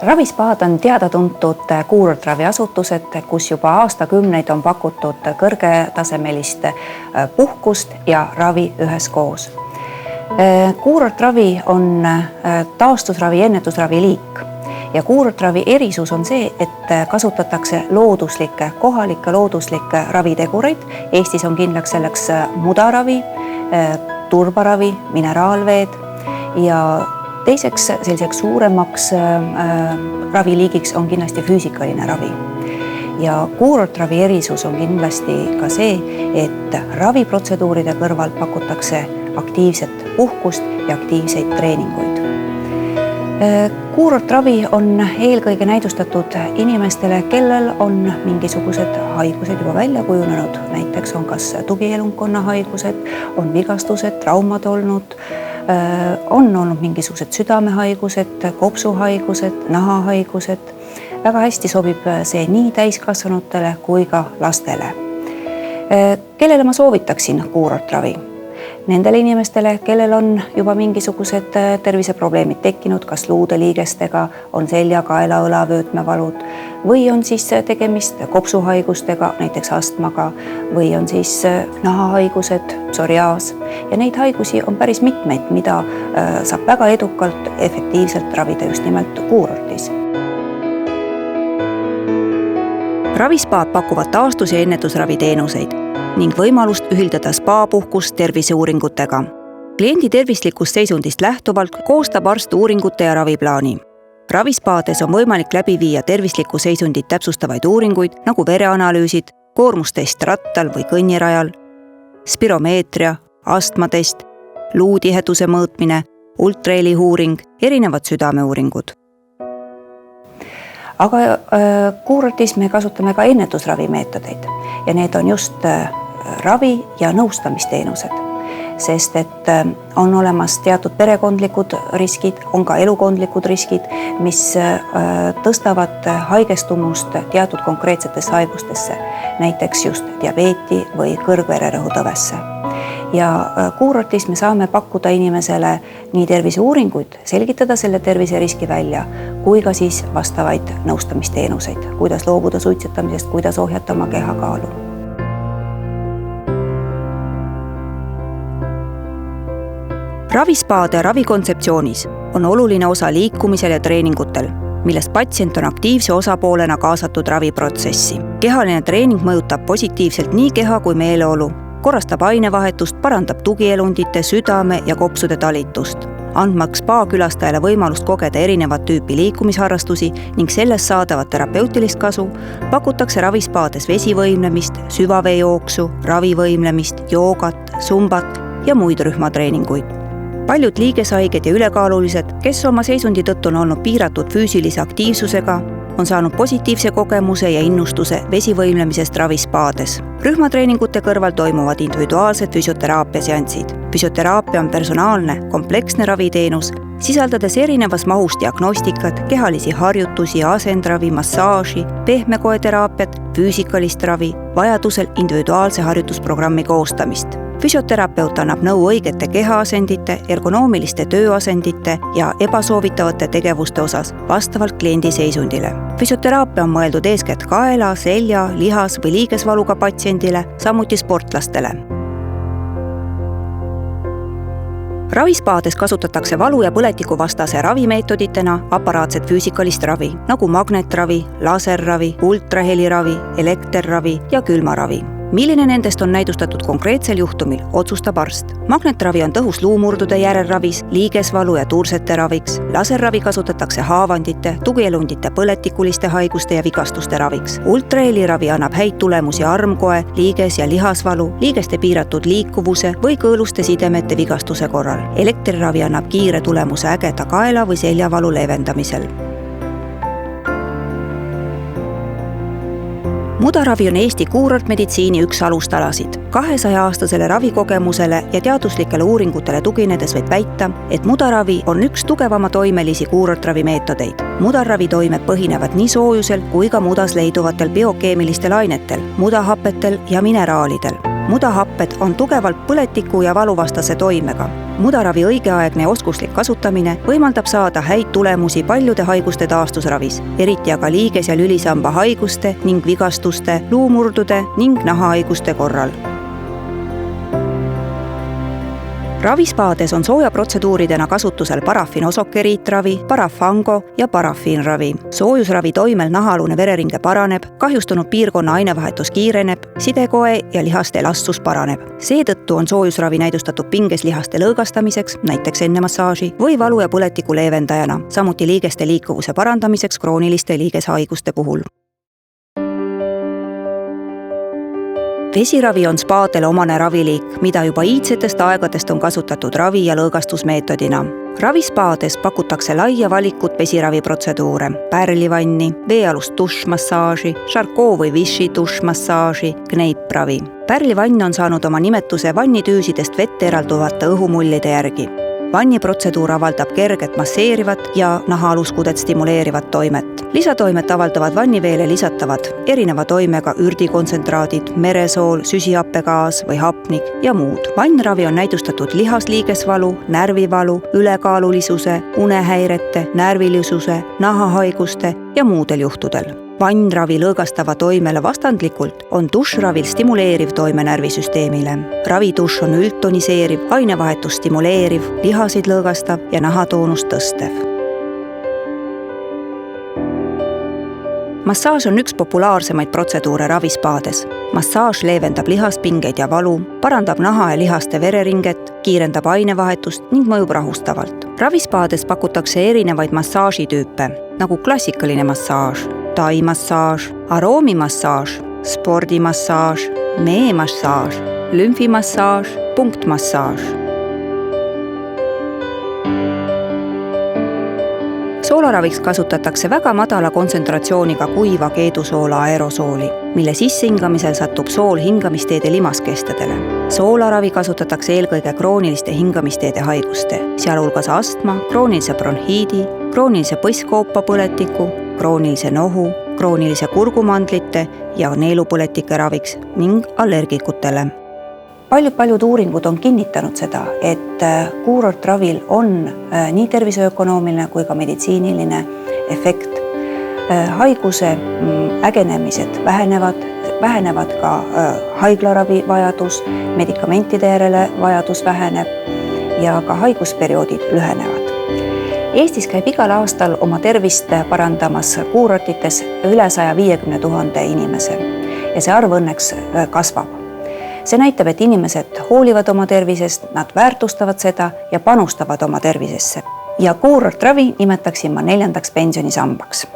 Ravispaad on teada-tuntud kuurortraviasutused, kus juba aastakümneid on pakutud kõrgetasemelist puhkust ja ravi üheskoos. Kuurortravi on taastusravi, ennetusravi liik ja kuurortravi erisus on see, et kasutatakse kohalikke looduslikke ravitegureid. Eestis on kindlaks selleks mudaravi, turbaravi, mineraalveed ja teiseks selliseks suuremaks raviliigiks on kindlasti füüsikaline ravi. Ja kuurortravi erisus on kindlasti ka see, et raviprotseduuride kõrval pakutakse aktiivset puhkust ja aktiivseid treeninguid. Kuurortravi on eelkõige näidustatud inimestele, kellel on mingisugused haigused juba välja kujunenud. Näiteks on kas tugielunkonna haigused, on vigastused, traumad olnud, on olnud mingisugused südamehaigused, kopsuhaigused, nahahaigused. Väga hästi sobib see nii täiskasvanutele kui ka lastele. Kellele ma soovitaksin kuurortravi? Nendele inimestele, kellel on juba mingisugused terviseprobleemid tekkinud, kas luudeliigestega, on selja, kaela, õla, vöötmevalud või on siis tegemist kopsuhaigustega, näiteks astmaga või on siis nahahaigused, psoriaas ja neid haigusi on päris mitmeid, mida saab väga edukalt, efektiivselt ravida just nimelt kuurortis. Ravispaad pakuvad taastus- ja ennetusraviteenuseid ning võimalust ühildada spa-puhkust terviseuuringutega. Kliendi tervislikust seisundist lähtuvalt koostab arst uuringute ja raviplaani. Ravispaades on võimalik läbi viia tervislikku seisundit täpsustavaid uuringuid nagu vereanalüüsid, koormustest rattal või kõnnirajal, spiromeetria, astmatest, luutiheduse mõõtmine, ultrahelihuuring, erinevad südameuuringud. Aga kuurortis me kasutame ka ennetusravimeetodeid ja need on just ravi- ja nõustamisteenused, sest et on olemas teatud perekondlikud riskid, on ka elukondlikud riskid, mis tõstavad haigestumust teatud konkreetsetesse haigustesse, näiteks just diabeeti või kõrgvererõhutõvesse. Ja kuurortis me saame pakkuda inimesele nii terviseuuringuid, selgitada selle terviseriski välja, kui ka siis vastavaid nõustamisteenuseid, kuidas loobuda suitsetamisest, kuidas ohjata oma kehakaalu. Ravispaade ravikontseptsioonis on oluline osa liikumisel ja treeningutel, millest patsient on aktiivse osapoolena kaasatud raviprotsessi. Kehaline treening mõjutab positiivselt nii keha kui meeleolu, korrastab ainevahetust, parandab tugielundite, südame ja kopsude talitust, andmaks spa-külastajale võimalust kogeda erinevat tüüpi liikumisharrastusi ning sellest saadavat terapeutilist kasu, pakutakse ravispaades vesivõimlemist, süvaveejooksu, ravivõimlemist, joogat, sumbat ja muid rühmatreeninguid. Paljud liigeshaiged ja ülekaalulised, kes oma seisundi tõttu on olnud piiratud füüsilise aktiivsusega, on saanud positiivse kogemuse ja innustuse vesivõimlemisest ravispaades. Rühmatreeningute kõrval toimuvad individuaalsed füsioteraapia-seansid. Füsioteraapia on personaalne, kompleksne raviteenus, sisaldades erinevas mahus diagnostikat, kehalisi harjutusi, asendravi, massaaži, pehmekoeteraapiat, füüsikalist ravi, vajadusel individuaalse harjutusprogrammi koostamist. Füsioterapeut annab nõu õigete kehaasendite, ergonoomiliste tööasendite ja ebasoovitavate tegevuste osas vastavalt kliendi seisundile. Füsioteraapia on mõeldud eeskätt kaela, selja, lihas või liigesvaluga patsiendile, samuti sportlastele. Ravispaades kasutatakse valu- ja põletikuvastase ravimeetoditena aparaatset füüsikalist ravi, nagu magnetravi, laserravi, ultraheliravi, elekterravi ja külmaravi. Milline nendest on näidustatud konkreetsel juhtumil, otsustab arst. Magnetravi on tõhus luumurdude järelravis, liigesvalu ja tursete raviks. Laserravi kasutatakse haavandite, tugielundite põletikuliste haiguste ja vigastuste raviks. Ultraheliravi annab häid tulemusi armkoe, liiges- ja lihasvalu, liigeste piiratud liikuvuse või kõõluste sidemete vigastuse korral. Elektriravi annab kiire tulemuse ägeda kaela või seljavalu leevendamisel. Mudaravi on Eesti kuurortmeditsiini üks alustalasid. 200-aastasele ravikogemusele ja teaduslikele uuringutele tuginedes võib väita, et mudaravi on üks tugevama toimelisi kuurortravimeetodeid. Mudarravitoimed põhinevad nii soojusel kui ka mudas leiduvatel biokeemilistel ainetel, mudahappetel ja mineraalidel. Mudahapped on tugevalt põletiku ja valuvastase toimega. mudaravi õigeaegne ja oskuslik kasutamine võimaldab saada häid tulemusi paljude haiguste taastusravis, eriti aga liiges- ja lülisamba haiguste ning vigastuste, luumurdude ning nahahaiguste korral. Ravispaades on soojaprotseduuridena kasutusel parafinosokeriitravi, parafango ja parafiinravi. Soojusravi toimel nahaalune vereringe paraneb, kahjustunud piirkonna ainevahetus kiireneb, sidekoe ja lihaste elastsus paraneb. Seetõttu on soojusravi näidustatud pinges lihaste lõõgastamiseks, näiteks enne massaaži, või valu ja põletiku leevendajana, samuti liigeste liikuvuse parandamiseks krooniliste liigeshaiguste puhul. Vesiravi on spaadele omane raviliik, mida juba iidsetest aegadest on kasutatud ravi- ja lõõgastusmeetodina. Ravispaades pakutakse laia valikut vesiraviprotseduure, pärlivanni, veealust dušmassaaži, Charcot või Vichy dušmassaaži, kneipravi. Pärlivann on saanud oma nimetuse vannitüüsidest vette eralduvate õhumullide järgi. Vanniprotseduur avaldab kerget masseerivat ja nahaaluskudet stimuleerivat toimet. Lisatoimet avaldavad vanniveele lisatavad erineva toimega ürdikontsentraadid, meresool, süsihappegaas või hapnik ja muud. Vannravi on näidustatud lihasliigesvalu, närvivalu, ülekaalulisuse, unehäirete, närvilisuse, nahahaiguste ja muudel juhtudel. Vannravi lõõgastava toimele vastandlikult on dušravil stimuleeriv toime närvisüsteemile. Ravidušš on üldtoniseeriv, ainevahetus stimuleeriv, lihasid lõõgastav ja nahatoonust tõstev. Massaaž on üks populaarsemaid protseduure ravispaades. Massaaž leevendab lihaspingeid ja valu, parandab naha ja lihaste vereringet, kiirendab ainevahetust ning mõjub rahustavalt. Ravispaades pakutakse erinevaid massaažitüüpe, nagu klassikaline massaaž, tai-massaaž, aroomimassaaž, spordimassaaž, meemassaaž, lümfimassaaž, punktmassaaž. Soolaraviks kasutatakse väga madala kontsentratsiooniga kuiva keedusoola aerosooli, mille sissehingamisel satub sool hingamisteede limaskestadele. Soolaravi kasutatakse eelkõige krooniliste hingamisteede haiguste, sealhulgas astma, kroonilise bronhiidi, kroonilise põskkoopapõletiku, kroonilise nohu, kroonilise kurgumandlite ja neelupõletike raviks ning allergikutele. Paljud uuringud on kinnitanud seda, et kuurortravil on nii tervishoökonoomiline kui ka meditsiiniline efekt. Haiguse ägenemised vähenevad ka haiglaravi vajadus, medikamentide järele vajadus väheneb ja ka haigusperioodid lühenevad. Eestis käib igal aastal oma tervist parandamas kuurortites üle 150 000 inimese ja see arv õnneks kasvab. See näitab, et inimesed hoolivad oma tervisest, nad väärtustavad seda ja panustavad oma tervisesse. Ja kuurortravi nimetaksin ma 4. pensionisambaks.